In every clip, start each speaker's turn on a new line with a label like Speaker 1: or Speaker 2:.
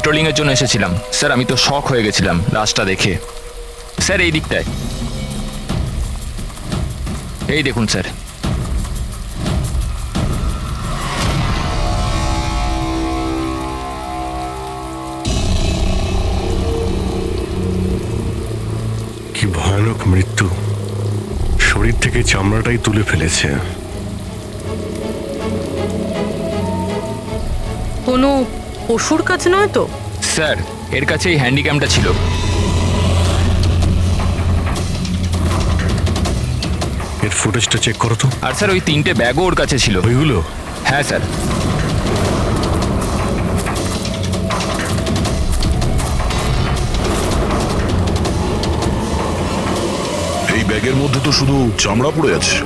Speaker 1: Trolling এর জন্য এসেছিলাম স্যার। আমি তো শক হয়ে গেছিলাম লাশটা দেখে। স্যার এই দিকটায়, এই দেখুন স্যার।
Speaker 2: কি ভয়ানক মৃত্যু! শরীর থেকে চামড়াটাই তুলে ফেলেছে।
Speaker 3: কোনো পশুর কাজ নয় তো?
Speaker 1: স্যার এর কাছে এই হ্যান্ডিক্যামটা ছিল।
Speaker 2: এর ফুটেজটা চেক করো তো।
Speaker 1: আর স্যার ওই 3টে ব্যাগও ওর কাছে ছিল।
Speaker 2: ওইগুলো?
Speaker 1: হ্যাঁ স্যার।
Speaker 4: এই ব্যাগের মধ্যে তো শুধু চামড়া পড়ে আছে।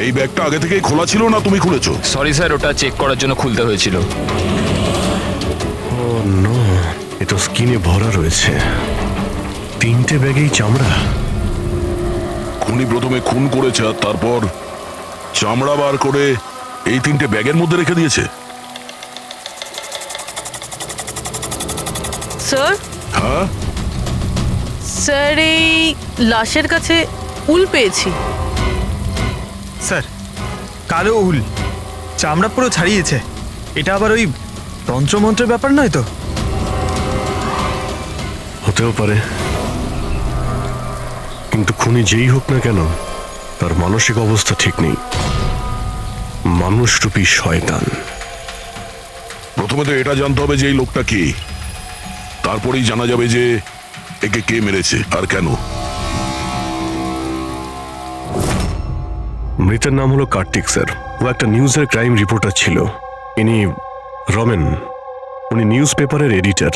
Speaker 4: এই ব্যাগটা আগে থেকেই খোলা ছিল না তুমি খুলেছো?
Speaker 1: সরি স্যার, ওটা চেক করার জন্য খুলতে হয়েছিল।
Speaker 2: ও নো, এ তো স্কিনে ভরা রয়েছে। 3টে ব্যাগেই চামড়া।
Speaker 4: খুনি প্রথমে খুন করেছে আর তারপর চামড়া বার করে এই 3টে ব্যাগের মধ্যে রেখে দিয়েছে।
Speaker 3: স্যার,
Speaker 4: হ্যাঁ,
Speaker 3: স্যার এই লাশের কাছে উল পেয়েছি।
Speaker 5: স্যার, কালো উল, চামড়া পুরো ছাড়িয়েছে। এটা আবার ওই তন্ত্রমন্ত্রের ব্যাপার নয় তো?
Speaker 2: হতেও পারে, কিন্তু খুনি যেই হোক না কেন তার মানসিক অবস্থা ঠিক নেই। মানুষরূপী শয়তান।
Speaker 4: প্রথমে তো এটা জানতে হবে যে এই লোকটা কে, তারপরেই জানা যাবে যে একে কে মেরেছে আর কেন।
Speaker 2: মৃতের নাম হলো কার্তিক স্যার। ও একটা নিউজের ক্রাইম রিপোর্টার ছিল। ইনি রমেন, উনি নিউজ পেপারের এডিটর।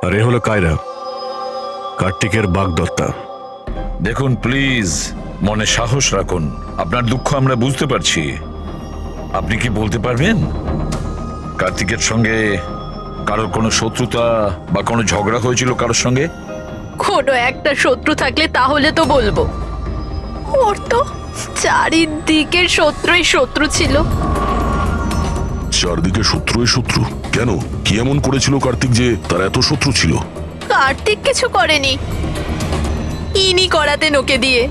Speaker 2: আর এ হলো কায়রা, কার্তিকের বাগদত্তা।
Speaker 6: দেখুন প্লিজ, মনে সাহস রাখুন। আপনার দুঃখ আমরা বুঝতে পারছি। আপনি কি বলতে পারবেন কার্তিকের সঙ্গে কারোর কোনো শত্রুতা বা কোনো ঝগড়া হয়েছিল কারোর সঙ্গে?
Speaker 7: কোনো একটা শত্রু থাকলে তাহলে তো বলবো। ওর তো চারিদিকের শত্রুই শত্রু ছিল।
Speaker 4: চারদিকে শত্রুই শত্রু? কেন, কি এমন করেছিল কার্তিক যে তার এত শত্রু ছিল?
Speaker 7: কার্তিক কিছু করেনি, ইনি করাতেন ওকে দিয়ে।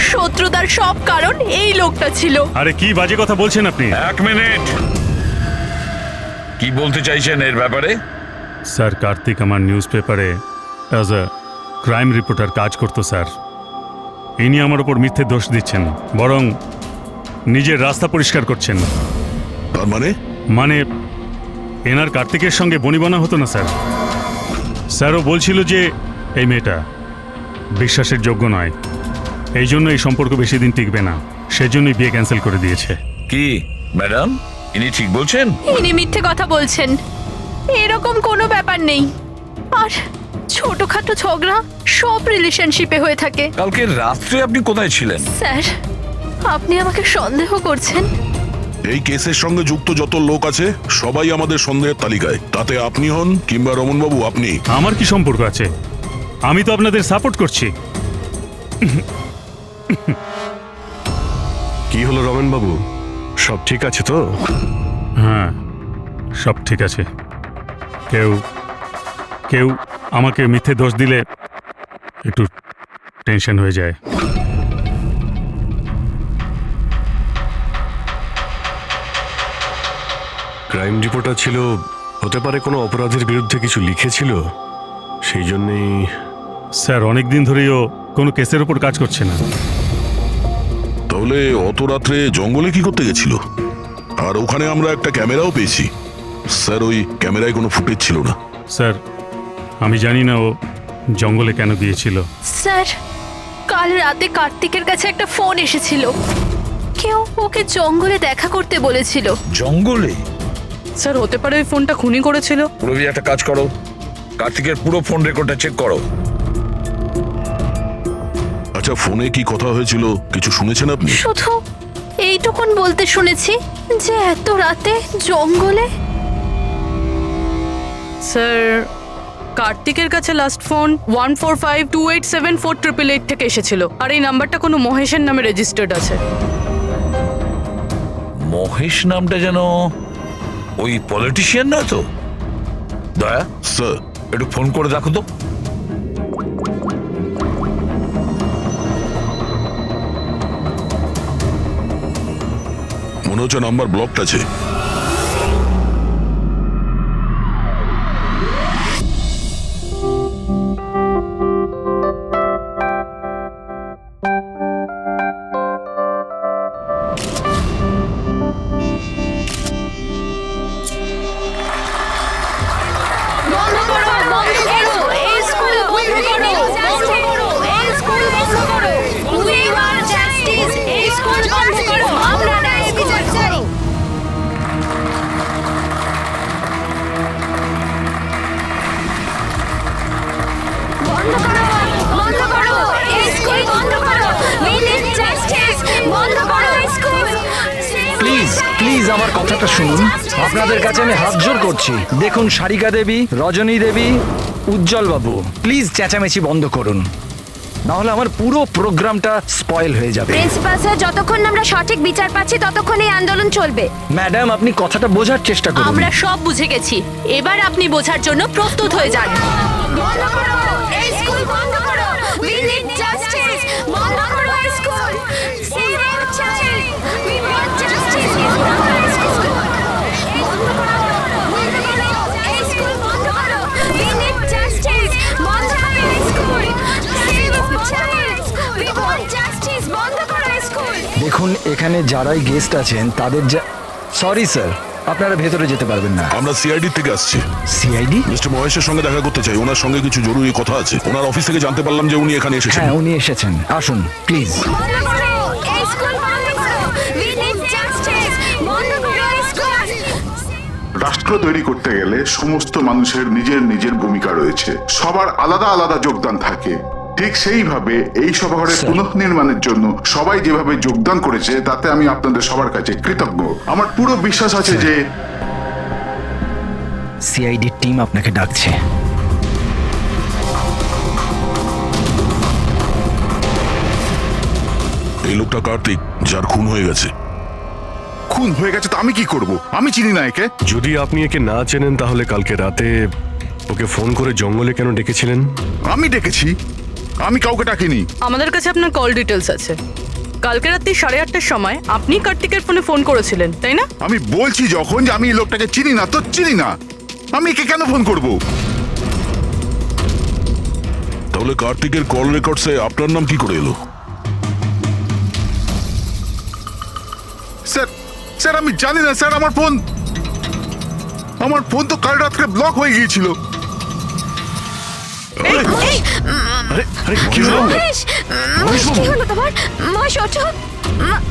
Speaker 7: শত্রুতার সব কারণ এই লোকটা ছিল।
Speaker 8: আরে কি বাজে কথা বলছেন আপনি?
Speaker 6: এক মিনিট, কি বলতে চাইছেন এর ব্যাপারে?
Speaker 8: স্যার, কার্তিক আমার নিউজ পেপারে অ্যাজ আ ক্রাইম রিপোর্টার কাজ করতো স্যার। ইনি আমার ওপর মিথ্যে দোষ দিচ্ছেন, বরং নিজের রাস্তা পরিষ্কার করছেন।
Speaker 4: তার মানে?
Speaker 8: মানে এনার কার্তিকের সঙ্গে বনিবনা হতো না স্যার। স্যারও বলছিল যে এই মেয়েটা বিশ্বাসের যোগ্য নয়, এই জন্য এই সম্পর্ক বেশি দিন টিকবে না, সেজন্যই বিয়ে ক্যান্সেল করে দিয়েছে।
Speaker 6: কি ম্যাডাম, ইনি ঠিক বলছেন?
Speaker 7: ইনি মিথ্যে কথা বলছেন, এরকম কোনো ব্যাপার নেই। আর ছোটখাটো ঝগড়া সব রিলেশনশিপে হয়ে থাকে।
Speaker 6: কালকে রাত্রে আপনি কোথায় ছিলেন?
Speaker 7: স্যার, আপনি আমাকে সন্দেহ করছেন?
Speaker 4: এই কেসের সঙ্গে যুক্ত যত লোক আছে সবাই আমাদের সন্দেহের তালিকায়। তাতে আপনি হন কিংবা রমনবাবু, আপনি।
Speaker 8: আমার কি সম্পর্ক আছে? আমি তো আপনাদের সাপোর্ট করছি।
Speaker 2: কি হলো রমেন বাবু, সব ঠিক আছে তো?
Speaker 8: হ্যাঁ, সব ঠিক আছে। কেউ কেউ আমাকে মিথ্যে দোষ দিলে একটু টেনশন হয়ে যায়।
Speaker 2: ক্রাইম রিপোর্টার ছিল, হতে পারে কোনো অপরাধের বিরুদ্ধে কিছু লিখেছিল, সেই জন্যেই।
Speaker 8: স্যার, অনেক দিন ধরেই ও কোনো কেসের উপর কাজ করছে না।
Speaker 4: তাহলে অত রাত্রে জঙ্গলে কি করতে গেছিল? আর ওখানে আমরা একটা ক্যামেরাও পেয়েছি। স্যার, ওই ক্যামেরায় কোনো ফুটেজ ছিল না।
Speaker 8: স্যার, আমি জানি না ও জঙ্গলে কেন গিয়েছিল।
Speaker 7: স্যার, কাল রাতে কার্তিকের কাছে একটা ফোন এসেছিল। কেউ ওকে জঙ্গলে দেখা করতে বলেছিল।
Speaker 6: জঙ্গলে?
Speaker 3: স্যার, হতে পারে ওই ফোনটা খুনি করেছিল।
Speaker 6: রবি, একটা কাজ করো, কার্তিকের পুরো ফোন রেকর্ডটা চেক করো।
Speaker 4: আচ্ছা, ফোনে কি কথা হয়েছিল কিছু শুনেছেন আপনি?
Speaker 7: শুধু এইটুকুন বলতে শুনেছি যে এত রাতে জঙ্গলে।
Speaker 3: স্যার, কার্তিকের কাছে লাস্ট ফোন 1452874888 থেকে এসেছিল। আর এই নাম্বারটা কোনো মহেশের নামে রেজিস্টার্ড আছে।
Speaker 6: মহেশ নামটা যেন ওই পলিটিশিয়ান নয় তো? দয়া,
Speaker 4: স্যার,
Speaker 6: একটু ফোন করে দেখো তো।
Speaker 4: মনে হচ্ছে নাম্বার ব্লকড আছে।
Speaker 7: বন্ধ করো, বন্ধ করো, এই স্কুল বন্ধ করো, বন্ধ করো, এই স্কুল বন্ধ করো। We want justice, এই স্কুল বন্ধ করো, আমরা ন্যায় বিচার চাই। বন্ধ করো, বন্ধ করো, এই স্কুল বন্ধ করো। We need justice, বন্ধ করো এই স্কুল।
Speaker 9: প্লিজ প্লিজ আমার কথাটা শুনুন। আপনাদের কাছে আমি হাত জোর করছি, দেখুন সারিকা দেবী, রজনী দেবী, উজ্জ্বল বাবু, প্লিজ চেঁচামেচি বন্ধ করুন, নাহলে আমার পুরো প্রোগ্রামটা স্পয়েল হয়ে যাবে।
Speaker 7: প্রিন্সিপাল স্যার, যতক্ষণ না আমরা সঠিক বিচার পাচ্ছি ততক্ষণ এই আন্দোলন চলবে।
Speaker 9: ম্যাডাম আপনি কথাটা বোঝার চেষ্টা করুন।
Speaker 3: আমরা সব বুঝে গেছি, এবার আপনি বোঝার জন্য প্রস্তুত হয়ে যান।
Speaker 7: বন্ধ করো, এই স্কুল বন্ধ করো। We need justice, বন্ধ করো এই school. Save our child, we want justice, বন্ধ করো এই স্কুল। বন্ধ করো, বন্ধ করো, এই স্কুল বন্ধ করো। We need justice, বন্ধ করো এই school. Save our child, we want justice, বন্ধ করো এই স্কুল।
Speaker 9: দেখুন এখানে যারাই গেস্ট আছেন তাদের সরি স্যার, আপনারা ভেতরে যেতে পারবেন না।
Speaker 4: আমরা সিআইডি থেকে আসছি।
Speaker 9: সিআইডি?
Speaker 4: মিস্টার মহেশের সঙ্গে দেখা করতে চাই, ওনার সঙ্গে কিছু জরুরি কথা আছে। ওনার অফিস থেকে জানতে পারলাম যে উনি এখানে এসেছেন।
Speaker 9: হ্যাঁ উনি এসেছেন, আসুন প্লিজ।
Speaker 7: বন্ধ করো, এই স্কুল বন্ধ করো। We need justice, বন্ধ করো এই স্কুল।
Speaker 10: রাষ্ট্র তৈরি করতে গেলে সমস্ত মানুষের নিজের নিজের ভূমিকা রয়েছে, সবার আলাদা আলাদা যোগদান থাকে। ঠিক সেইভাবে এই সভাঘরের পুনঃনির্মাণের জন্য সবাই যেভাবে যোগদান করেছে তাতে আমি আপনাদের সবার কাছে কৃতজ্ঞ। আমার পুরো বিশ্বাস আছে যে
Speaker 9: সিআইডি টিম আপনাকে ডাকছে।
Speaker 4: এই লোকটা কার্তিক, যার খুন হয়ে গেছে।
Speaker 10: খুন হয়ে গেছে তো আমি কি করব? আমি চিনি না একে।
Speaker 2: যদি আপনি একে না চেনেন তাহলে কালকে রাতে ওকে ফোন করে জঙ্গলে কেন ডেকেছিলেন?
Speaker 10: আমি ডেকেছি? আমি কাউকে ডাকিনি।
Speaker 3: আমাদের কাছে আপনার কল ডিটেলস আছে। কালকে রাত্রি 8:30টার সময় আপনি কার্তিকের ফোনে ফোন করেছিলেন, তাই না?
Speaker 10: আমি বলছি যখন যে আমি এই লোকটাকে চিনি না তো চিনি না, আমি একে কেন ফোন করব?
Speaker 4: তাহলে কার্তিকের কল রেকর্ডসে আপনার নাম কি করে এলো?
Speaker 10: স্যার, স্যার আমি জানি না স্যার। আমার ফোন তো কাল রাত্রে ব্লক হয়ে গিয়েছিল।
Speaker 2: আরে আরে কি হলো?
Speaker 7: মহেশ, মহেশ, কি হলো তোমার? মহেশ ওঠো।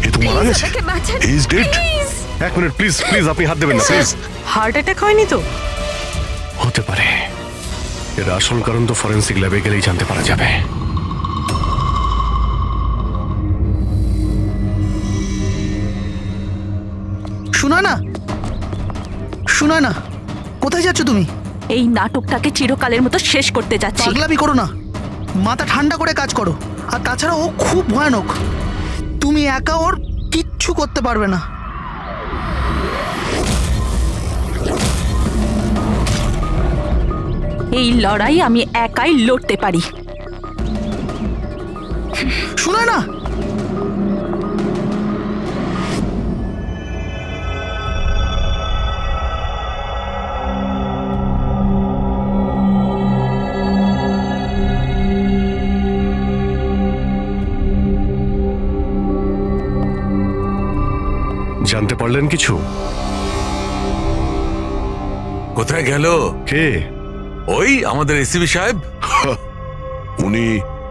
Speaker 4: এ তো মারা গেছে।
Speaker 7: আমাকে বাঁচান,
Speaker 4: He is dead.
Speaker 7: please।
Speaker 2: এক মিনিট প্লিজ প্লিজ, আপনি হাত দেবেন না প্লিজ।
Speaker 3: হার্ট অ্যাটাক হয়নি তো?
Speaker 2: হতে পারে, এর আসল কারণ তো ফরেন্সিক ল্যাবে গেলেই জানতে পারা যাবে।
Speaker 11: শোনা না, কোথায় যাচ্ছ তুমি?
Speaker 3: এই নাটকটাকে চিরকালের মতো শেষ করতে যাচ্ছি।
Speaker 11: পাগলামি করো না, মাথা ঠান্ডা করে কাজ করো। আর তাছাড়া ও খুব ভয়ানক, তুমি একা ওর কিচ্ছু করতে পারবে না।
Speaker 3: এই লড়াই আমি একাই লড়তে পারি।
Speaker 11: শোনা না,
Speaker 2: জানতে পারলেন কিছু?
Speaker 6: কোথায় গেল?
Speaker 2: কে?
Speaker 6: ওই আমাদের এসিবি সাহেব।
Speaker 4: উনি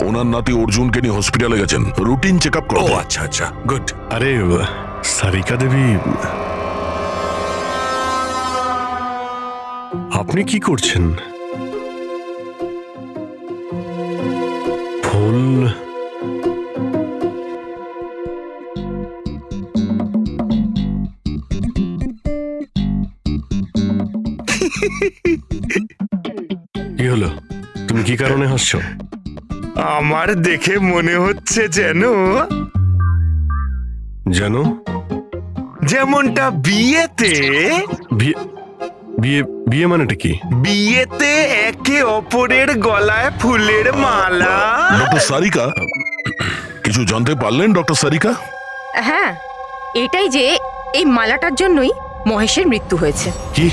Speaker 4: ওনার নাতি অর্জুনকে নিয়ে হসপিটালে গেছেন রুটিন চেক আপ
Speaker 6: ও
Speaker 4: করতে।
Speaker 6: আচ্ছা আচ্ছা, গুড।
Speaker 2: আরে সারিকা দেবী, আপনি কি করছেন? ফুল কি হলো? তুমি কি কারণে হাসছো?
Speaker 5: আমার দেখে মনে হচ্ছে যেন
Speaker 2: জানো
Speaker 5: যেমনটা বিয়েতে
Speaker 2: বিয়ে বিয়ে বিয়ে মানেটা কি?
Speaker 12: বিয়েতে একে অপরের গলায় ফুলের মালা।
Speaker 4: ডক্টর সারিকা, কিছু জানতে পারলেন ডক্টর সারিকা?
Speaker 13: হ্যাঁ, এটাই যে এই মালাটার জন্যই মহেশের মৃত্যু হয়েছে।
Speaker 2: কি?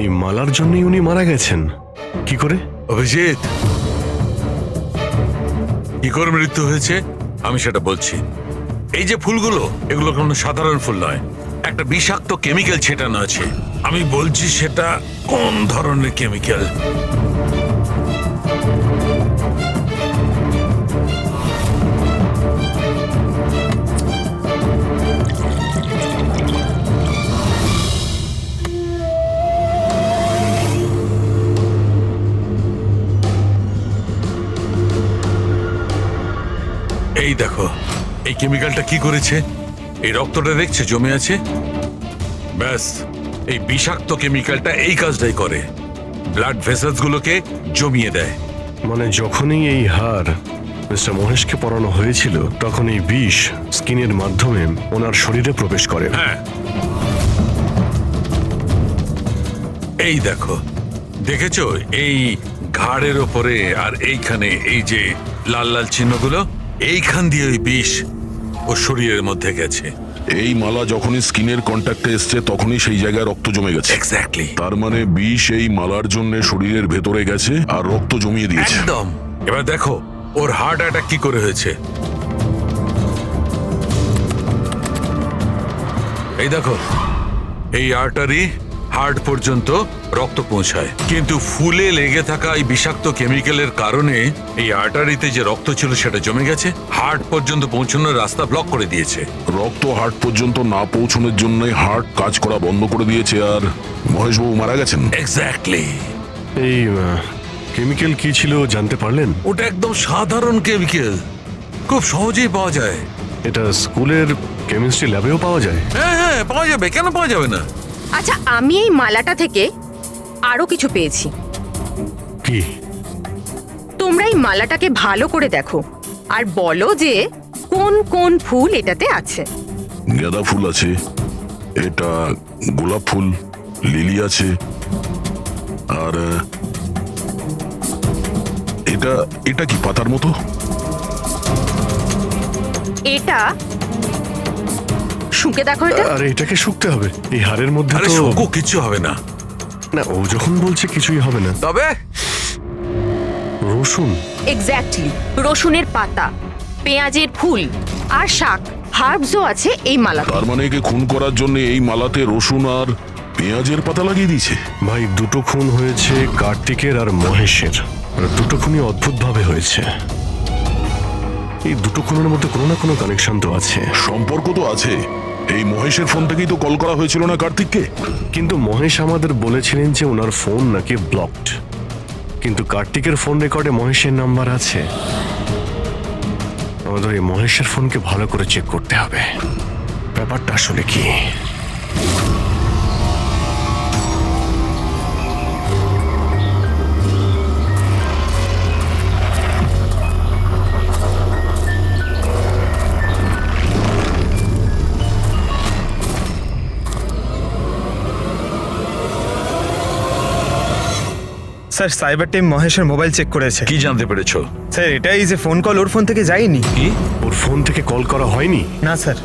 Speaker 2: এই মালার জন্যই উনি মারা গেছেন? কি করে?
Speaker 6: অভিজিৎ, কি করে মৃত্যু হয়েছে আমি সেটা বলছি। এই যে ফুলগুলো, এগুলো কোনো সাধারণ ফুল নয়, একটা বিষাক্ত কেমিক্যাল ছেটানো আছে। আমি বলছি সেটা কোন ধরনের কেমিক্যাল। এই দেখো, এই কেমিক্যালটা কি করেছে, এই রক্তটা দেখছে জমে আছে, ব্যাস এই বিষাক্ত কেমিক্যালটা এই কাজটাই করে, ব্লাড ভেসেলস গুলোকে জমিয়ে দেয়।
Speaker 2: মানে যখনই এই হার মিস্টার মহেশকে পরানো হয়েছিল, তখন এই বিষ স্কিনের মাধ্যমে ওনার শরীরে প্রবেশ করে।
Speaker 6: হ্যাঁ, এই দেখো, দেখেছো এই ঘাড়ের ওপরে আর এইখানে এই যে লাল লাল চিহ্নগুলো, এইখান দিয়ে ওই বিষ ও শরীরের মধ্যে গেছে।
Speaker 4: এই মালা যখনই স্কিনের কন্ট্যাক্টে এসছে তখনই সেই জায়গায় রক্ত জমে গেছে।
Speaker 6: এক্স্যাক্টলি।
Speaker 4: তার মানে বিষ এই মালার জন্য শরীরের ভেতরে গেছে আর রক্ত জমিয়ে দিয়েছে।
Speaker 6: একদম। এবার দেখো ওর হার্ট অ্যাটাক কি করে হয়েছে। এই দেখো, এই আর্টারি হার্ট পর্যন্ত রক্ত পৌঁছায়, কিন্তু ফুলে লেগে থাকা এই বিষাক্ত কেমিক্যালের কারণে এই আর্টারিতে যে রক্ত ছিল সেটা জমে গেছে, হার্ট পর্যন্ত পৌঁছানোর রাস্তা ব্লক করে দিয়েছে।
Speaker 4: রক্ত হার্ট পর্যন্ত না পৌঁছানোর জন্য হার্ট কাজ করা বন্ধ করে দিয়েছে আর মহেশবাবু মারা গেছেন।
Speaker 6: এক্স্যাক্টলি।
Speaker 2: এই কেমিক্যাল কি ছিল জানতে পারলেন?
Speaker 6: ওটা একদম সাধারণ কেমিক্যাল, খুব সহজেই পাওয়া যায়।
Speaker 2: এটা স্কুলের কেমিস্ট্রি ল্যাবেও পাওয়া যায়?
Speaker 6: হ্যাঁ হ্যাঁ, পাওয়া যাবে, কেন পাওয়া যাবে না।
Speaker 13: আচ্ছা, আমি এই মালাটা থেকে আরো কিছু পেয়েছি।
Speaker 2: কি?
Speaker 13: তোমরা এই মালাটাকে ভালো করে দেখো আর বলো যে কোন কোন ফুল এটাতে আছে।
Speaker 4: গাঁদা ফুল আছে, এটা গোলাপ ফুল, লিলি আছে, আর এটা এটা কি পাতার মতো?
Speaker 13: এটা শুকে দেখো এটা।
Speaker 2: আরে এটাকে শুকতে হবে? এই হাড়ের মধ্যে
Speaker 6: আরে
Speaker 2: তো
Speaker 6: শুকো, কিছু হবে না।
Speaker 2: না, ও যখন বলছে কিছুই হবে না।
Speaker 6: তবে
Speaker 2: রসুন?
Speaker 13: এক্স্যাক্টলি, রসুনের পাতা, পেঁয়াজের ফুল আর শাক, হার্বসও আছে এই মালাতে।
Speaker 4: তার মানে একে খুন করার জন্য এই মালাতে রসুন আর পেঁয়াজের পাতা লাগিয়ে দিয়েছে।
Speaker 2: ভাই, দুটো খুন হয়েছে কার্তিকের আর মহেশের, আর দুটো খুনই অদ্ভুতভাবে হয়েছে। এই দুটো খুনের মধ্যে কোনো না কোনো কানেকশন তো আছে।
Speaker 4: সম্পর্ক তো আছে। এই মহেশের ফোন থেকেই তো কল করা হয়েছিল না কার্তিককে?
Speaker 2: কিন্তু মহেশ আমাদের বলেছিলেন যে ওনার ফোন নাকি ব্লকড, কিন্তু কার্তিকের ফোন রেকর্ডে মহেশের নাম্বার আছে। আমাদের এই মহেশের ফোনকে ভালো করে চেক করতে হবে, ব্যাপারটা আসলে কি।
Speaker 5: স্যার, সাইবার টিম মহেশের মোবাইল চেক করেছে।
Speaker 6: কি জানতে পেরেছো?
Speaker 5: স্যার, এটাই যে ফোন কল ওর ফোন থেকে যায়নি।
Speaker 6: কি?
Speaker 2: ওর ফোন থেকে কল করা হয়নি?
Speaker 5: না স্যার।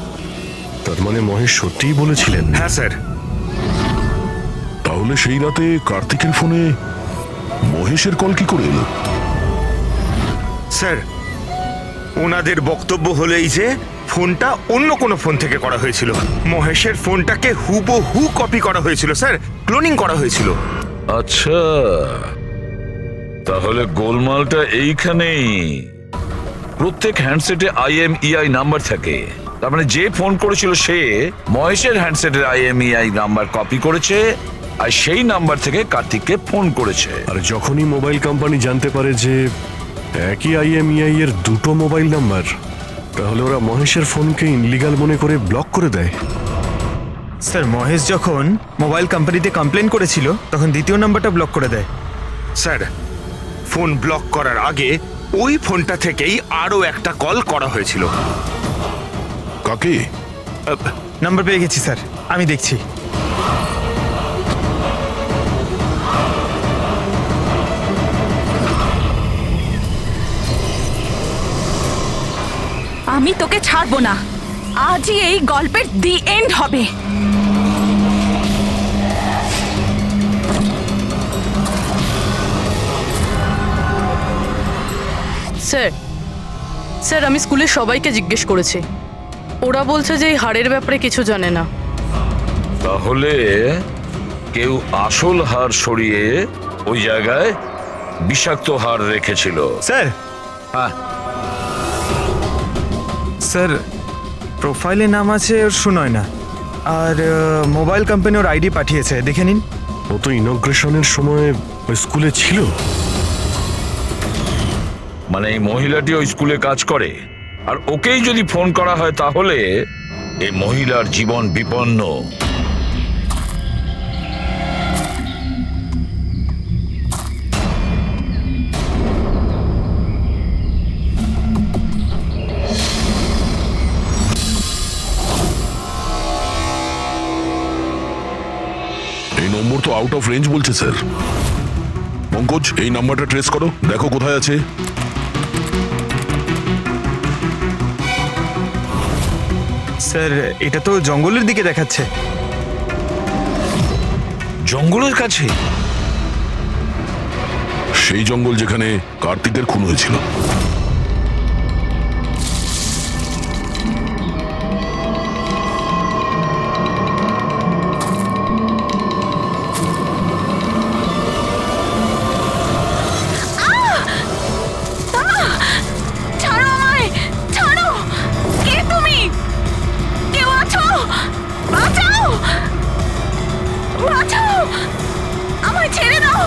Speaker 2: তার মানে মহেশ সত্যিই বলেছিলেন?
Speaker 5: হ্যাঁ স্যার।
Speaker 4: তাহলে সেই রাতে কার্তিকের ফোনে মহেশের কল কি করে এলো?
Speaker 12: স্যার, ওনাদের বক্তব্য হলো এই যে ফোনটা অন্য কোনো ফোন থেকে করা হয়েছিল। মহেশের ফোনটাকে হুবহু কপি করা হয়েছিল স্যার, ক্লোনিং করা হয়েছিল।
Speaker 6: আচ্ছা, তাহলে গোলমালটা এইখানেই। প্রত্যেক হ্যান্ডসেটে IMEI নাম্বার থাকে, তার মানে যে ফোন করেছিল সে মহেশের হ্যান্ডসেটের IMEI নাম্বার কপি করেছে আর সেই নাম্বার থেকে কার্তিককে ফোন করেছে।
Speaker 2: আর যখনই মোবাইল কোম্পানি জানতে পারে যে একই IMEI এর দুটো মোবাইল নাম্বার, তাহলে ওরা মহেশের ফোনকে ইনলিগাল মনে করে ব্লক করে দেয়।
Speaker 5: স্যার, মহেশ যখন মোবাইল কোম্পানিতে কমপ্লেন করেছিল তখন দ্বিতীয় নাম্বারটা ব্লক করে দেয়।
Speaker 12: স্যার, ফোন ব্লক করার আগে ওই ফোনটা থেকেই আরো একটা কল করা হয়েছিল।
Speaker 4: কাকে?
Speaker 5: নাম্বার পেয়ে গেছি স্যার। আমি দেখছি।
Speaker 7: আমি তোকে ছাড়বো না, আজই এই গল্পের দি এন্ড হবে।
Speaker 3: স্যার স্যার আমি স্কুলের সবাইকে জিজ্ঞেস করেছি, ওরা বলছে যে এই হাড়ের ব্যাপারে কিছু জানে না।
Speaker 6: তাহলে কেউ আসল হার সরিয়ে ওই জায়গায় বিষাক্ত হার রেখেছিল।
Speaker 5: স্যার,
Speaker 6: হ্যাঁ,
Speaker 5: স্যার প্রোফাইলে নাম আছে ওর সুনয় না, আর মোবাইল কোম্পানি ওর আইডি পাঠিয়েছে, দেখে নিন।
Speaker 2: ও তো ইনগ্রেশনের সময় ওই স্কুলে ছিল।
Speaker 6: মানে এই মহিলাটি ওই স্কুলে কাজ করে, আর ওকেই যদি ফোন করা হয় তাহলে এই মহিলার জীবন বিপন্ন।
Speaker 4: এই নম্বর তো আউট অফ রেঞ্জ বলছে স্যার। পঙ্কজ, এই নাম্বারটা ট্রেস করো, দেখো কোথায় আছে।
Speaker 5: স্যার এটা তো জঙ্গলের দিকে দেখাচ্ছে।
Speaker 6: জঙ্গলের কাছে?
Speaker 4: সেই জঙ্গল যেখানে কার্তিকের খুন হয়েছিল।
Speaker 7: ছাড়ো আমায়, ছাড়ো! কে তুমি? কেউ আছো? বাঁচাও! বাঁচাও! আমায় ছেড়ে দাও!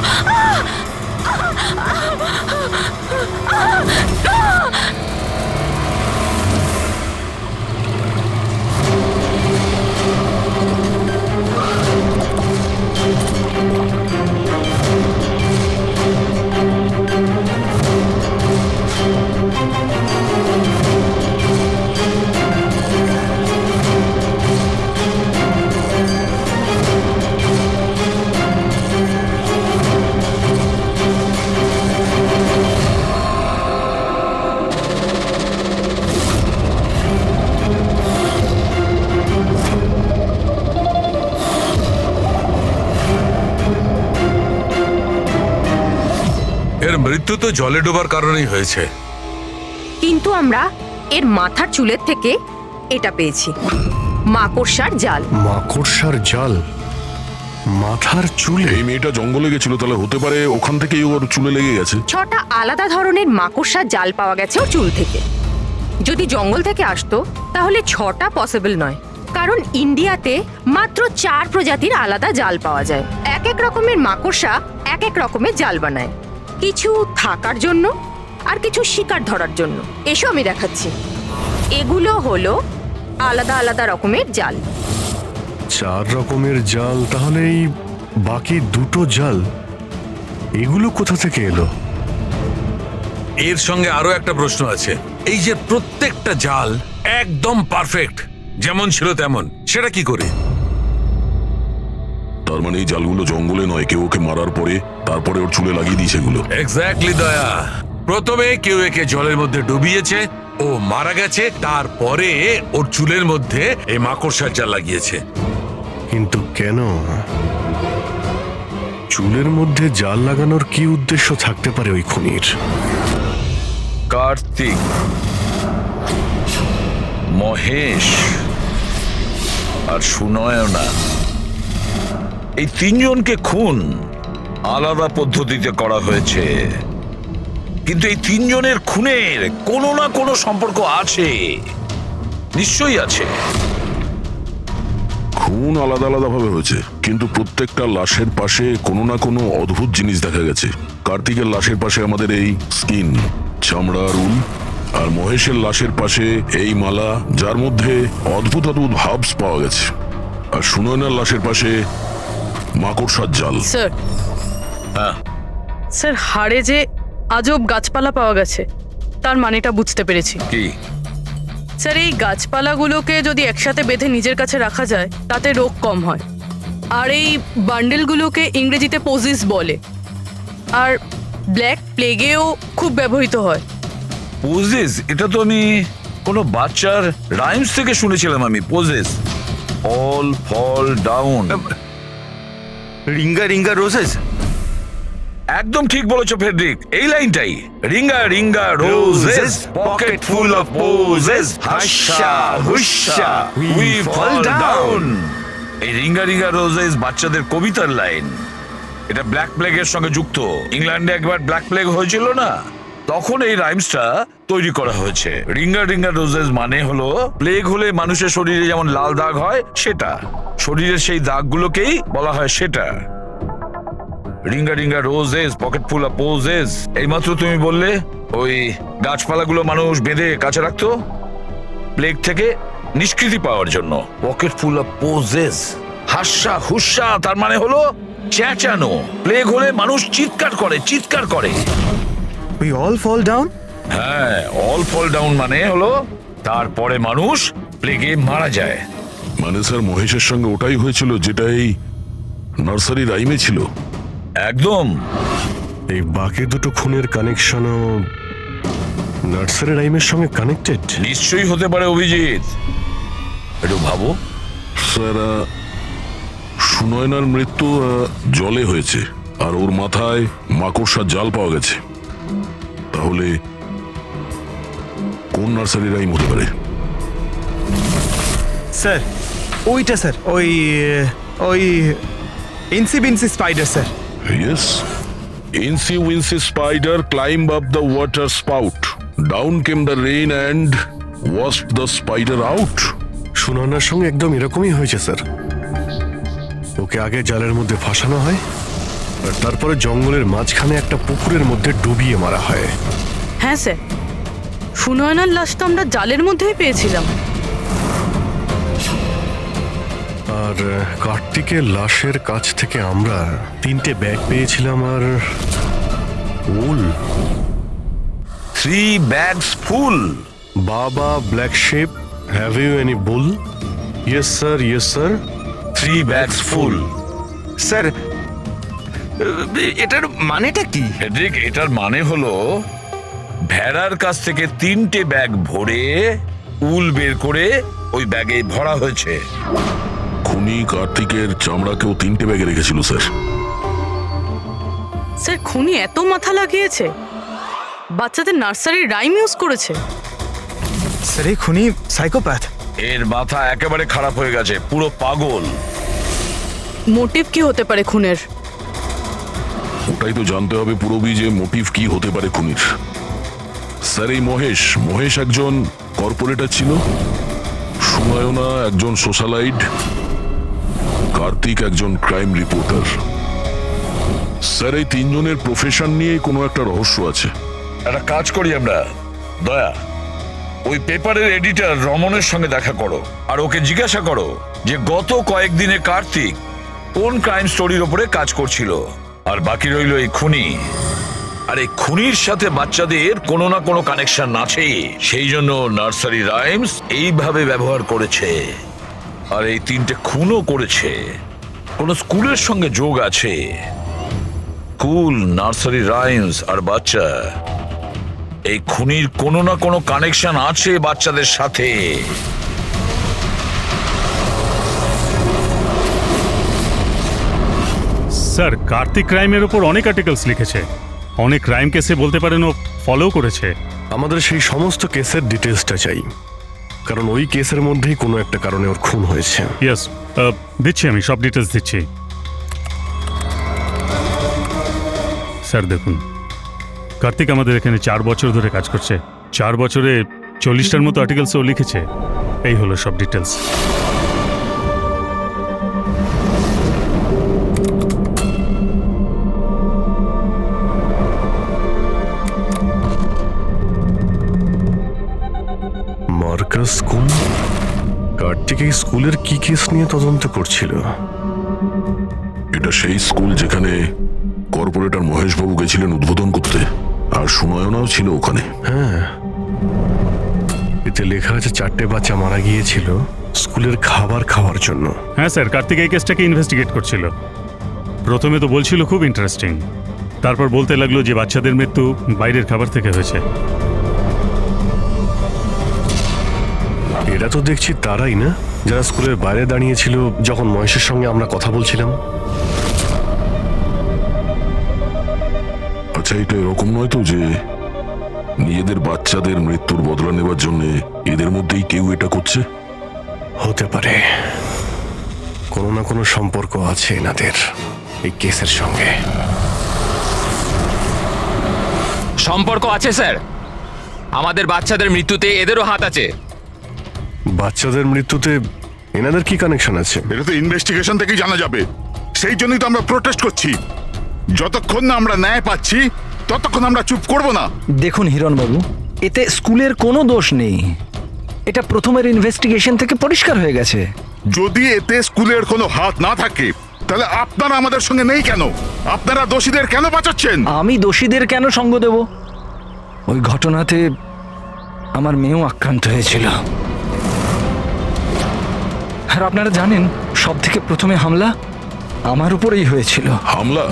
Speaker 14: এর মৃত্যু তো জলে ডোবার কারণেই হয়েছে।
Speaker 13: কিন্তু আমরা এর মাথার চুলের থেকে এটা পেয়েছি, মাকড়সার জাল।
Speaker 2: মাকড়সার জাল মাথার চুলে?
Speaker 4: এই মেয়েটা জঙ্গলে গেছিল, তাহলে হতে পারে ওখান থেকেই ওর চুলে লেগে গেছে।
Speaker 13: 6টা আলাদা ধরনের মাকড়সার জাল পাওয়া গেছে ওর চুল থেকে। যদি জঙ্গল থেকে আসতো তাহলে 6টা পসিবল নয়, কারণ ইন্ডিয়াতে মাত্র 4 প্রজাতির আলাদা জাল পাওয়া যায়। এক এক রকমের মাকড়সা এক এক রকমের জাল বানায়, কিছু থাকার জন্য আর কিছু শিকার ধরার জন্য। এসো আমি দেখাচ্ছি। এগুলো হলো আলাদা আলাদা রকমের জাল।
Speaker 2: 4 রকমের জাল, তাহলে এই বাকি 2টো জাল এগুলো কোথা থেকে এলো?
Speaker 14: এর সঙ্গে আরো একটা প্রশ্ন আছে, এই যে প্রত্যেকটা জাল একদম পারফেক্ট, যেমন ছিল তেমন, সেটা কি করে?
Speaker 4: তার মানে এই জালগুলো জঙ্গলে নয়, কেউ ওকে মারার পরে তারপরে ওর চুলে লাগিয়ে দিয়েছে এগুলো।
Speaker 14: এক্স্যাক্টলি দয়া, প্রথমে কেউ একে জলের মধ্যে ডুবিয়েছে, ও মারা গেছে, তারপরে ওর চুলের মধ্যে এই মাকড়সার জাল লাগিয়েছে।
Speaker 2: কিন্তু কেন? চুলের মধ্যে জাল লাগানোর কি উদ্দেশ্য থাকতে পারে ওই খুনির?
Speaker 6: কার্তিক, মহেশ আর সুনয়না, এই 3 জনকে খুন আলাদা পদ্ধতিতে করা হয়েছে, কিন্তু এই 3 জনের খুনের কোনো না কোনো সম্পর্ক আছে, নিশ্চয়ই আছে।
Speaker 4: খুন আলাদা আলাদা ভাবে হয়েছে, কিন্তু প্রত্যেকটা লাশের পাশে কোনো না কোনো অদ্ভুত জিনিস দেখা গেছে। কার্তিকের লাশের পাশে আমাদের এই স্কিন, চামড়ার উল, আর মহেশের লাশের পাশে এই মালা, যার মধ্যে অদ্ভুত অদ্ভুত হার্বস পাওয়া গেছে, আর সুনয়নার লাশের পাশে মাকড়সার জাল।
Speaker 3: স্যার,
Speaker 6: হ্যাঁ
Speaker 3: স্যার হাড়ে যে আজব গাছপালা পাওয়া গেছে তার মানেটা বুঝতে পেরেছি।
Speaker 6: কি?
Speaker 3: স্যার এই গাছপালাগুলোকে যদি একসাথে বেঁধে নিজের কাছে রাখা যায় তাতে রোগ কম হয়। আর এই বান্ডেলগুলোকে ইংরেজিতে পোজিস বলে, আর ব্ল্যাক প্লেগেও খুব ব্যবহৃত হয়।
Speaker 6: পোজেস, এটা তো আমি কোনো বাচ্চার রাইমস থেকে শুনেছিলাম। আমি posies, all fall down.
Speaker 12: Ring a ring a roses.
Speaker 6: একদম ঠিক বলেছো ফেডরিক, এই লাইনটাই। Ring a ring a roses, pocket full of posies, hush a hush a we fall down. এই রিঙ্গা রিঙ্গা রোজেস বাচ্চাদের কবিতার লাইন। এটা ব্ল্যাক প্লেগের সঙ্গে যুক্ত। ইংল্যান্ডে একবার ব্ল্যাক প্লেগ হয়েছিল না, তখন এই রাইমসটা তৈরি করা হয়েছে। রিঙ্গা রিঙ্গা রোজেস মানে হলো প্লেগ হলে মানুষের শরীরে যেমন লাল দাগ হয় সেটা, শরীরের সেই দাগগুলোকেই বলা হয় সেটা। Ringa ring a roses, pocket full of poses. এইমাত্র তুমি বললে ওই গাছপালাগুলো মানুষ বেঁধে কাছে রাখতো প্লেগ থেকে নিষ্কৃতি পাওয়ার জন্য। Pocket full of posies, hush a হুস্যা তার মানে হলো চেঁচানো। প্লেগ হলে মানুষ চিৎকার করে, চিৎকার করে।
Speaker 5: We all fall down.
Speaker 6: হ্যাঁ, অল ফল ডাউন মানে হলো তারপরে মানুষ প্লেগে মারা যায়।
Speaker 4: মানে স্যার মহেশের সঙ্গে ওটাই হয়েছিল যেটা এই নার্সারি রাইমে ছিল।
Speaker 6: একদম।
Speaker 2: এই বাকি দুটো খুনের কানেকশনও নার্সারি রাইমের সঙ্গে কানেক্টেড?
Speaker 6: নিশ্চয়ই হতে পারে অভিজিৎ, একটু ভাবো।
Speaker 4: স্যার সুনয়নার মৃত্যু জলে হয়েছে, আর ওর মাথায় মাকড়সার জাল পাওয়া গেছে। তাহলে কোন নার্সারি রাইম হতে পারে?
Speaker 5: স্যার ওইটা স্যার, ওই ওই Incy Wincy spider sir.
Speaker 4: Yes. Incy Wincy Spider climbed up the water spout. Down came the rain and washed the spider out.
Speaker 2: সুনয়নার সঙ্গে একদম এরকমই হয়েছে স্যার। ওকে আগে জালের মধ্যে ফাঁসানো হয়, আর তারপরে জঙ্গলের মাঝখানে একটা পুকুরের মধ্যে ডুবিয়ে মারা হয়।
Speaker 3: হ্যাঁ স্যার, সুনয়নার লাশ তো আমরা জালের মধ্যেই পেয়েছিলাম।
Speaker 2: আর কার্তিকের লাশের কাছ থেকে আমরা 3টে ব্যাগ পেয়েছিলাম, আর wool.
Speaker 6: 3 bags full.
Speaker 2: Baa baa black sheep, have you any wool? Yes sir, yes sir.
Speaker 6: 3 bags full.
Speaker 12: Sir এটার মানেটা কি?
Speaker 6: ফেডরিক, এটার মানে হলো ভেড়ার কাছ থেকে 3টে ব্যাগ ভরে উল বের করে ওই ব্যাগে ভরা হয়েছে।
Speaker 4: খুনি কার্তিকের চামড়াকেও 3টে ব্যাগে রেখেছিল স্যার।
Speaker 3: স্যার খুনি এত মাথা লাগিয়েছে, বাচ্চাদের নার্সারি রাইম ইউজ করেছে।
Speaker 5: স্যার এই খুনি সাইকোপ্যাথ।
Speaker 6: এর মাথা একেবারে খারাপ হয়ে গেছে, পুরো পাগল।
Speaker 3: মোটিভ কি হতে পারে খুনের?
Speaker 4: ওটাই তো জানতে হবে পুরবি, যে মোটিভ কি হতে পারে খুনির। স্যার এই মহেশ একজন কর্পোরেটর ছিল, সুনয়না একজন সোশ্যালাইট, কার্তিক একজন ক্রাইম রিপোর্টার। স্যার এই 3 জনের প্রফেশন নিয়ে কোনো একটা রহস্য আছে।
Speaker 6: একটা কাজ করি আমরা, দয়া, ওই পেপারের এডিটর রমনের সঙ্গে দেখা করো আর ওকে জিজ্ঞাসা করো যে গত কয়েকদিনে কার্তিক কোন ক্রাইম স্টোরির ওপরে কাজ করছিল। আর বাকি রইল এই খুনি। আর এই খুনির সাথে বাচ্চাদের কোনো না কোনো কানেকশন আছে, সেই জন্য নার্সারি রাইমস এইভাবে ব্যবহার করেছে। আর এই 3টে খুনও করেছে, কোন স্কুলের সঙ্গে যোগ আছে। স্কুল, নার্সারি রাইমস আর বাচ্চা, এই খুনির কোনো না কোনো কানেকশন আছে বাচ্চাদের সাথে।
Speaker 8: স্যার কার্তিক ক্রাইমের ওপর অনেক আর্টিকেলস লিখেছে, অনেক ক্রাইম কেসে বলতে পারেন ও ফলো করেছে।
Speaker 2: আমাদের সেই সমস্ত কেসের ডিটেলসটা চাই, কারণ ওই কেসের মধ্যেই কোনো একটা কারণে ওর খুন হয়েছে।
Speaker 8: ইয়েস, দিচ্ছি, আমি সব ডিটেলস দিচ্ছি। স্যার দেখুন, কার্তিক আমাদের এখানে 4 বছর ধরে কাজ করছে। 4 বছরে 40টার মতো আর্টিকেলস ও লিখেছে। এই হলো সব ডিটেলস।
Speaker 2: Marcus school? কার্তিক এই স্কুলের কি কেস নিয়ে তদন্ত করছিল?
Speaker 4: এটা সেই স্কুল যেখানে কর্পোরেটর মহেশবাবু গেছিলেন উদ্বোধন করতে, আর সুনয়নাও ছিল ওখানে।
Speaker 2: হ্যাঁ, এতে লেখা আছে 4টে বাচ্চা মারা গিয়েছিল স্কুলের খাবার খাওয়ার জন্য।
Speaker 8: হ্যাঁ স্যার, কার্তিক এই কেসটাকে ইনভেস্টিগেট করছিল। প্রথমে তো বলছিল খুব ইন্টারেস্টিং, তারপর বলতে লাগলো যে বাচ্চাদের মৃত্যু বাইরের খাবার থেকে হয়েছে।
Speaker 2: এরা তো দেখছি তারাই না যারা স্কুলের বাইরে দাঁড়িয়েছিল যখন মহেশের সঙ্গে আমরা কথা বলছিলাম।
Speaker 4: আচ্ছা, এটা এরকম নয় তো যে নিজেদের বাচ্চাদের মৃত্যুর বদলা নেবার জন্য এদের মধ্যেই কেউ এটা করছে?
Speaker 2: হতে পারে কোনো না কোনো সম্পর্ক আছে এনাদের এই কেসের সঙ্গে।
Speaker 1: সম্পর্ক আছে স্যার, আমাদের বাচ্চাদের মৃত্যুতে এদেরও হাত আছে।
Speaker 2: বাচ্চাদের মৃত্যুতে এনাদের কি কানেকশন আছে?
Speaker 10: এটা তো ইনভেস্টিগেশন থেকেই জানা যাবে। সেই জন্যই তো আমরা প্রোটেস্ট করছি। যতক্ষণ না আমরা ন্যায় পাচ্ছি ততক্ষণ আমরা চুপ করব না।
Speaker 9: দেখুন হিরণবাবু, এতে স্কুলের কোনো দোষ নেই। এটা প্রথমের ইনভেস্টিগেশন থেকে পরিষ্কার হয়ে গেছে।
Speaker 10: যদি এতে স্কুলের কোনো হাত না থাকে তাহলে আপনারা আমাদের সঙ্গে নেই কেন? আপনারা দোষীদের কেন বাঁচাচ্ছেন?
Speaker 9: আমি দোষীদের কেন সঙ্গ দেব? ওই ঘটনাতে আমার মেয়েও আক্রান্ত হয়েছিল। আর আপনারা জানেন সব থেকে প্রথমে হামলা আমার উপরেই হয়েছিল।
Speaker 4: হামলা?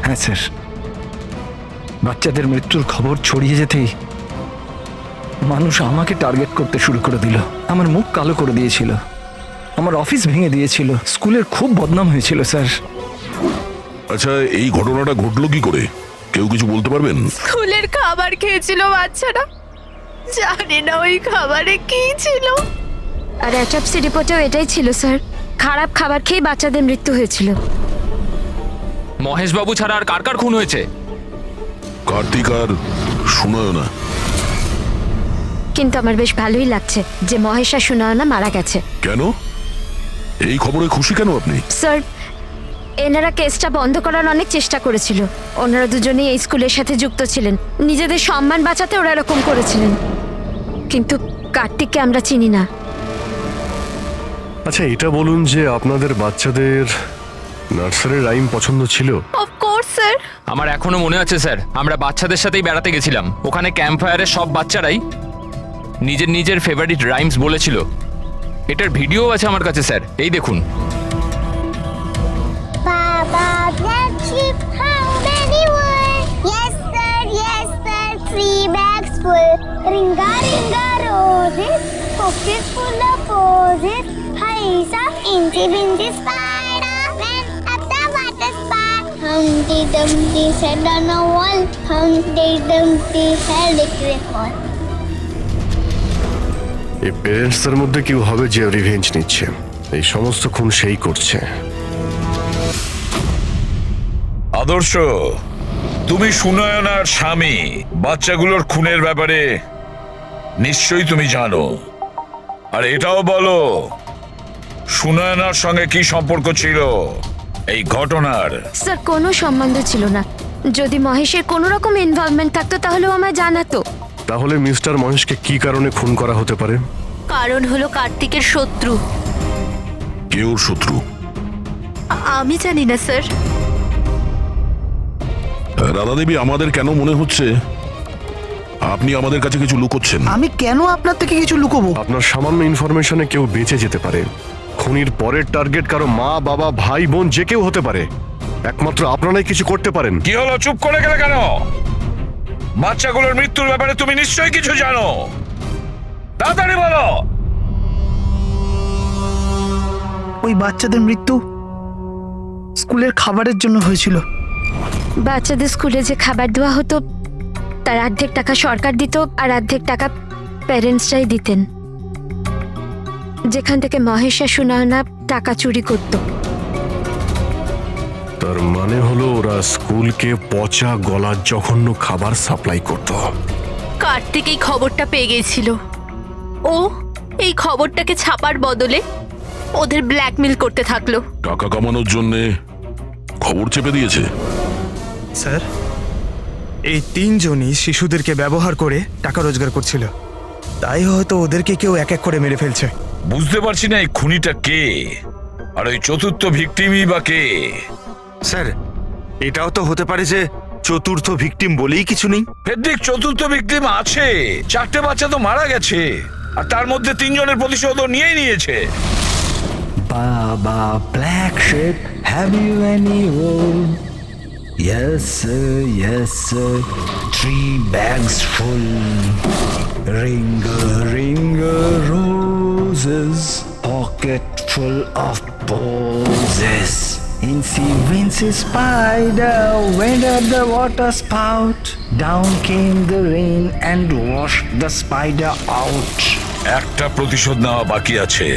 Speaker 9: হ্যাঁ স্যার, বাচ্চাদের মৃত্যুর খবর ছড়িয়ে যেতেই মানুষ আমাকে টার্গেট করতে শুরু করে দিল। আমার মুখ কালো করে দিয়েছিল, আমার অফিস ভেঙে দিয়েছিল, স্কুলের খুব বদনাম হয়েছিল স্যার।
Speaker 4: আচ্ছা, এই ঘটনাটা ঘটলো কি করে? কেউ কিছু বলতে পারবেন?
Speaker 7: স্কুলের খাবার খেয়েছিল বাচ্চারা, জানি না ওই খাবারে কি ছিল। আর অ্যাটপসি রিপোর্টেও এটাই ছিল স্যার, খারাপ খাবার খেয়ে বাচ্চাদের মৃত্যু হয়েছিল।
Speaker 1: মহেশবাবু ছাড়া আর কার কার খুন হয়েছে?
Speaker 4: কার্তিক আর সুনয়না।
Speaker 7: কিন্তু আমার বেশ ভালোই লাগছে যে মহেশ আর সুনয়না মারা গেছে।
Speaker 4: কেন? এই খবরে খুশি কেন আপনি?
Speaker 7: স্যার, এনারা কেসটা বন্ধ করার অনেক চেষ্টা করেছিল। ওনারা দুজনেই এই স্কুলের সাথে যুক্ত ছিলেন, নিজেদের সম্মান বাঁচাতে ওরা এরকম করেছিলেন। কিন্তু কার্তিককে আমরা চিনি না।
Speaker 2: আচ্ছা, এটা বলুন যে আপনাদের বাচ্চাদের নার্সারির রাইম পছন্দ ছিল?
Speaker 7: Of course sir.
Speaker 1: আমার এখনো মনে আছে স্যার, আমরা বাচ্চাদের সাথেই বেড়াতে গেছিলাম। ওখানে ক্যাম্প ফায়ারে সব বাচ্চারাই নিজের নিজের ফেভারিট রাইমস বলেছিল। এটার ভিডিও আছে আমার কাছে স্যার, এই দেখুন।
Speaker 7: Baba, black sheep, how many were? Yes sir, 3 bags full. Ringa ringa roses, pockets full of posies. Haisa, incy wincy spider, went up the water spout. Humpty Dumpty sat on a wall, Humpty Dumpty had a great fall.
Speaker 2: এই প্যারেন্টসদের মধ্যে কেউ হবে যে revenge নিচ্ছে। এই সমস্ত খুন সেই করছে।
Speaker 6: আদর্শ, তুমি সুনয়নার স্বামী, বাচ্চাগুলোর খুনের ব্যাপারে নিশ্চয়ই তুমি জানো। আর এটাও বলো, সুনয়নার সঙ্গে কি সম্পর্ক ছিল এই ঘটনার?
Speaker 7: স্যার, কোনো সম্বন্ধ ছিল না। যদি মহেশের কোনো রকম ইনভলভমেন্ট থাকতো তাহলেও আমায় জানাতো।
Speaker 2: তাহলে মিস্টার মহেশকে কি কারণে খুন করা হতে পারে?
Speaker 7: কারণ হলো কার্তিকের শত্রু।
Speaker 4: কে ওর শত্রু?
Speaker 7: আমি জানি না স্যার।
Speaker 4: রাধা দেবী, আমাদের কেন মনে হচ্ছে আপনি আমাদের কাছে কিছু লুকোচ্ছেন?
Speaker 11: আমি কেন আপনার থেকে কিছু লুকোবো?
Speaker 2: আপনার সামান্য ইনফরমেশনে কেউ বেঁচে যেতে পারে। খুনির পরের টার্গেট কারো মা, বাবা, ভাই, বোন যে কেউ হতে পারে। একমাত্র আপনারাই কিছু করতে পারেন।
Speaker 6: কি হলো, চুপ করে গেলে কেন? বাচ্চাগুলোর মৃত্যুর ব্যাপারে তুমি নিশ্চয়ই কিছু জানো, তাড়াতাড়ি বলো।
Speaker 11: ওই বাচ্চাদের মৃত্যু স্কুলের খাবারের জন্য হয়েছিল।
Speaker 7: বাচ্চাদের স্কুলে যে খাবার দেওয়া হতো তার অর্ধেক টাকা সরকার দিত আর অর্ধেক টাকা প্যারেন্টসরাই দিতেন, যেখান থেকে মহেশ আর সুনয়না টাকা চুরি করত।
Speaker 2: তার মানে হলো ওরা স্কুলকে পচা গলা জঘন্য খাবার সাপ্লাই করত।
Speaker 3: কার্তিক এই খবরটা পেয়ে গেছিল। ও এই খবরটাকে ছাপার বদলে ওদের ব্ল্যাকমেল করতে থাকলো।
Speaker 4: টাকা কামানোর জন্য খবর চেপে দিয়েছে।
Speaker 5: স্যার, এই 3 জনই শিশুদেরকে ব্যবহার করে টাকা রোজগার করছিল। তাই হয়তো ওদেরকে কেউ এক এক করে মেরে ফেলছে।
Speaker 6: বুঝতে পারছি না এই খুনিটা কে, আর ওই চতুর্থ ভিকটিমই বা কে?
Speaker 12: স্যার, এটাও তো হতে পারে যে চতুর্থ ভিকটিম বলেই কিছু নেই।
Speaker 6: ফেডরিক, চতুর্থ ভিকটিম আছে। 4টে বাচ্চা তো মারা গেছে, আর তার মধ্যে 3 জনের প্রতিশোধও নিয়েই নিয়েছে।
Speaker 9: Baba Black Sheep, have you any wool? Yes sir, 3 bags full. Ringer roses, pocket full of posies. Incy Wincy Spider went up the water spout. Down came the rain and washed the spider out.
Speaker 6: একটা প্রতিশোধ নেওয়া বাকি আছে।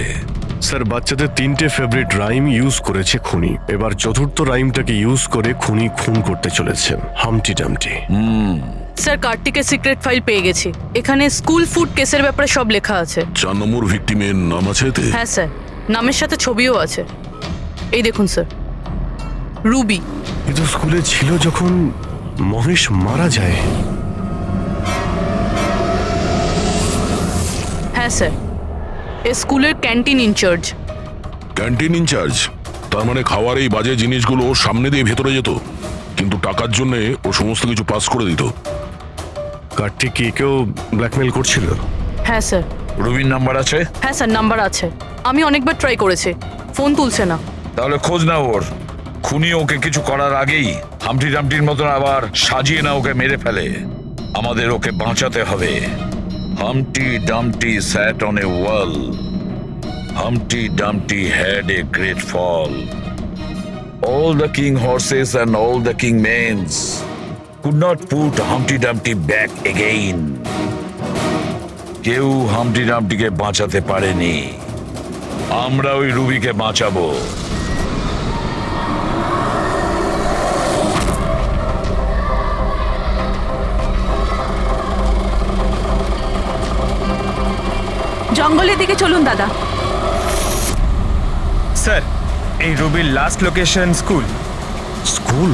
Speaker 2: Sir, বাচ্চাদের 3টে favourite rhyme use করেছে খুনি। এবার চতুর্থ রাইমটাকে ইউজ করে খুনি খুন করতে চলেছেন, হামটি ডামটি।
Speaker 3: স্যার, কার্তিকের সিক্রেট ফাইল পেয়ে গেছি। এখানে স্কুল ফুড কেসের ব্যাপারে সব লেখা আছে।
Speaker 4: 4 নম্বর ভিকটিমের নাম আছে এতে?
Speaker 3: হ্যাঁ স্যার, নামের সাথে ছবিও আছে। এই দেখুন স্যার, রুবি।
Speaker 2: এ তো স্কুলে ছিল যখন মহেশ মারা যায়।
Speaker 3: হ্যাঁ স্যার, এ স্কুলের ক্যান্টিন ইনচার্জ।
Speaker 4: Canteen in charge? তার মানে খাওয়ার এই বাজে জিনিসগুলো ওর সামনে দিয়ে ভেতরে যেত, কিন্তু টাকার জন্য ও সমস্ত কিছু পাস করে দিত।
Speaker 2: কার্তিক কি কেউ ব্ল্যাকমেল করছিল?
Speaker 3: হ্যাঁ স্যার।
Speaker 6: রুবির নাম্বার আছে?
Speaker 3: হ্যাঁ স্যার, নাম্বার আছে। আমি অনেকবার ট্রাই করেছি, ফোন তুলছে না।
Speaker 6: তাহলে খোঁজ নাও ওর। খুনি ওকে কিছু করার আগেই হামটি ডামটির মতন আবার সাজিয়ে না ওকে মেরে ফেলে। আমাদের ওকে বাঁচাতে হবে। Humpty Dumpty sat on a wall. Humpty Dumpty had a great fall. All the king horses and all the king mains could not put Humpty Dumpty back again. কেউ হামটি ডামটিকে বাঁচাতে পারেনি। আমরা ওই রুবিকে বাঁচাবো।
Speaker 3: জঙ্গলের দিকে চলুন দাদা।
Speaker 5: স্যার, এই রুবির লাস্ট লোকেশন স্কুল।
Speaker 2: স্কুল?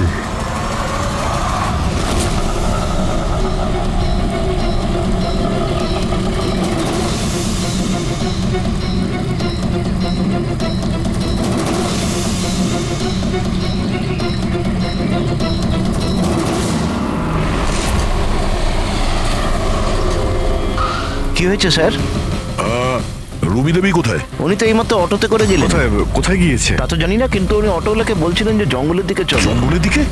Speaker 11: কি হয়েছে স্যার?
Speaker 4: রুবি দেবী কোথায়?
Speaker 11: উনি তো এইমাত্র অটোতে করে গেলেন।
Speaker 2: কোথায় গিয়েছে
Speaker 11: তা তো জানি না, কিন্তু উনি অটোওয়ালাকে বলছিলেন যে জঙ্গলের দিকে চলো।
Speaker 4: জঙ্গলের দিকে?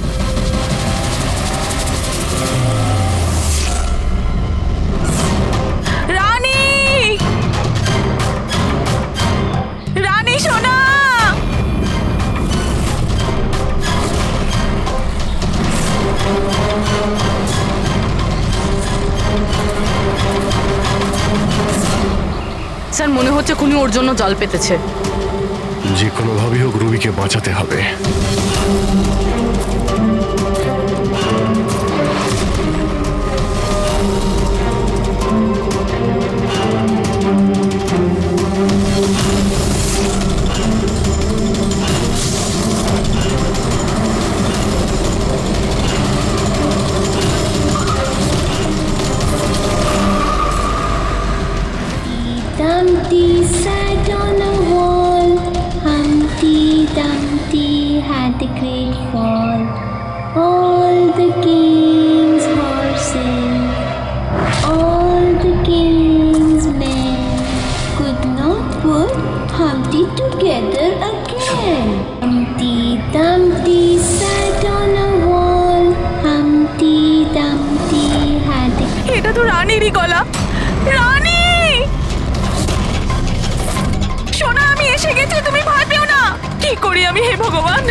Speaker 3: রানী, রানী সোনা। স্যার, মনে হচ্ছে খুনি ওর জন্য জাল পেতেছে।
Speaker 2: যে কোনোভাবেই হোক রুবিকে বাঁচাতে হবে।
Speaker 7: Dumpty sat on a wall. Humpty Dumpty had a great fall. All the king's horses, all the king's men could not put Humpty together again. Humpty Dumpty sat on a wall. Humpty Dumpty had a...
Speaker 3: এটা তো রানীরই গলা। রানী সোনা, আমি এসে গেছি, তুমি ভয় পেও না। কি করি আমি, হে ভগবান।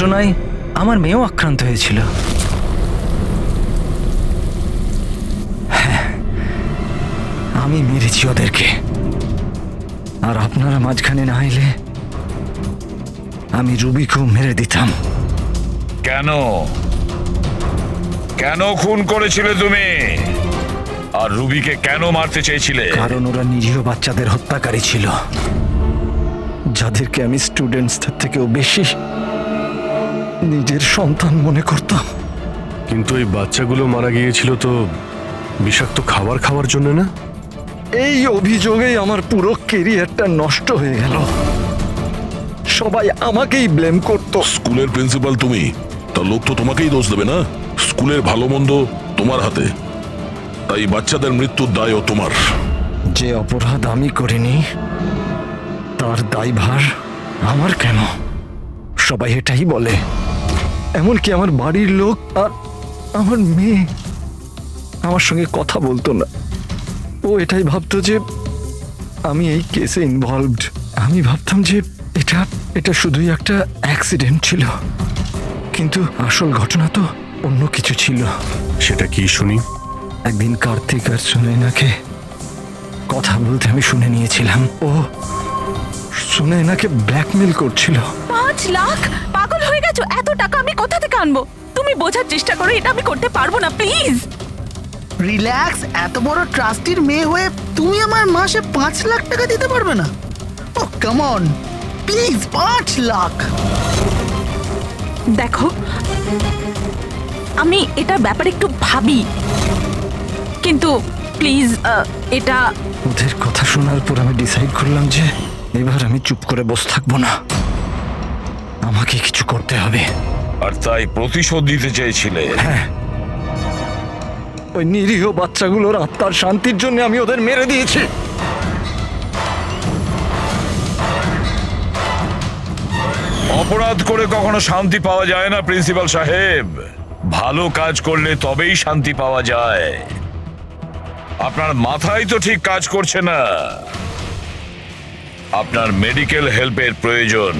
Speaker 9: ঘটনায় আমার মেয়েও আক্রান্ত হয়েছিল। হ্যাঁ, আমি মেরেছি ওদেরকে, আর আপনারা মাঝখানে না এলে আমি রুবিকেও মেরে দিতাম।
Speaker 6: কেন কেন খুন করেছিলে তুমি? আর রুবিকে কেন মারতে চেয়েছিলে?
Speaker 9: কারণ ওরা নিরীহ বাচ্চাদের হত্যাকারী ছিল, যাদেরকে আমি স্টুডেন্টসদের থেকেও বেশি নিজের সন্তান মনে করতাম।
Speaker 2: কিন্তু এই বাচ্চাগুলো মারা গিয়েছিল তো বিষাক্ত খাবার খাওয়ার জন্য না?
Speaker 9: এই অভিযোগেই আমার পুরো কেরিয়ারটা নষ্ট হয়ে গেল। সবাই আমাকেই ব্লেম করতো।
Speaker 4: স্কুলের প্রিন্সিপাল তুমি, তা লোক তো তোমাকেই দোষ দেবে না? স্কুলের ভালো মন্দ তোমার হাতে, তাই বাচ্চাদের মৃত্যুর দায়ও তোমার।
Speaker 9: যে অপরাধ আমি করিনি তার দায়ভার আমার কেন? সবাই এটাই বলে, এমনকি আমার বাড়ির লোক আর আমার মেয়ে আমার সঙ্গে কথা বলতো না। ও এটাই ভাবতো যে আমি এই কেসে ইনভলভড। আমি ভাবতাম যে এটা শুধুই একটা অ্যাক্সিডেন্ট ছিল, কিন্তু আসল ঘটনা তো অন্য কিছু ছিল।
Speaker 2: সেটা কি শুনি?
Speaker 9: একদিন কার্তিক আর সুনয়নাকে কথা বলতে আমি শুনে নিয়েছিলাম। ও সুনয়নাকে ব্ল্যাকমেল করছিল।
Speaker 3: 5 লাখ? পাগল হয়ে গেছো? এত টাকা আমি কোথা থেকে আনবো? তুমি বোঝার চেষ্টা করো, এটা আমি করতে পারবো না, প্লিজ।
Speaker 11: রিল্যাক্স, এত বড় ট্রাস্টির মেয়ে হয়ে তুমি আমার মাসে 5 লাখ টাকা দিতে পারবে না? ও কাম অন, প্লিজ 5 লাখ।
Speaker 3: দেখো, আমি এটার ব্যাপারে একটু ভাবি, কিন্তু প্লিজ এটা।
Speaker 9: ওদের কথা শোনার পর আমি ডিসাইড করলাম যে এবার আমি চুপ করে বসে থাকবো না, আমাকে কিছু করতে হবে।
Speaker 6: আর তাই প্রতিশোধ দিতে চেয়েছিলে?
Speaker 9: হ্যাঁ, ওই নিরীহ বাচ্চাগুলোর আত্মার শান্তির জন্য আমি ওদের মেরে দিয়েছি।
Speaker 6: অপরাধ করে কখনো শান্তি পাওয়া যায় না প্রিন্সিপাল সাহেব। ভালো কাজ করলে তবেই শান্তি পাওয়া যায়। আপনার মাথায় তো ঠিক কাজ করছে না। আপনার মেডিকেল হেল্পের প্রয়োজন।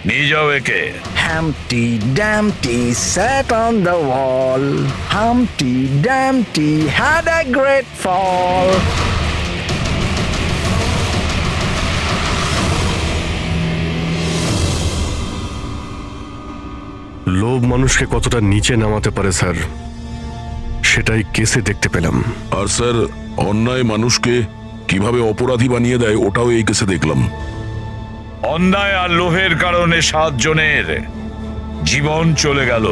Speaker 6: নিয়ে যাও একে।
Speaker 9: Humpty Dumpty sat on the wall. Humpty Dumpty had a great fall.
Speaker 2: লোভ মানুষকে কতটা নিচে নামাতে পারে স্যার, সেটাই কেসে দেখতে পেলাম।
Speaker 4: আর স্যার, অন্যায় মানুষকে কিভাবে অপরাধী বানিয়ে দেয় ওটাও এই কেসে দেখলাম।
Speaker 6: অন্যায় আর লোভের কারণে 7 জনের জীবন চলে গেল।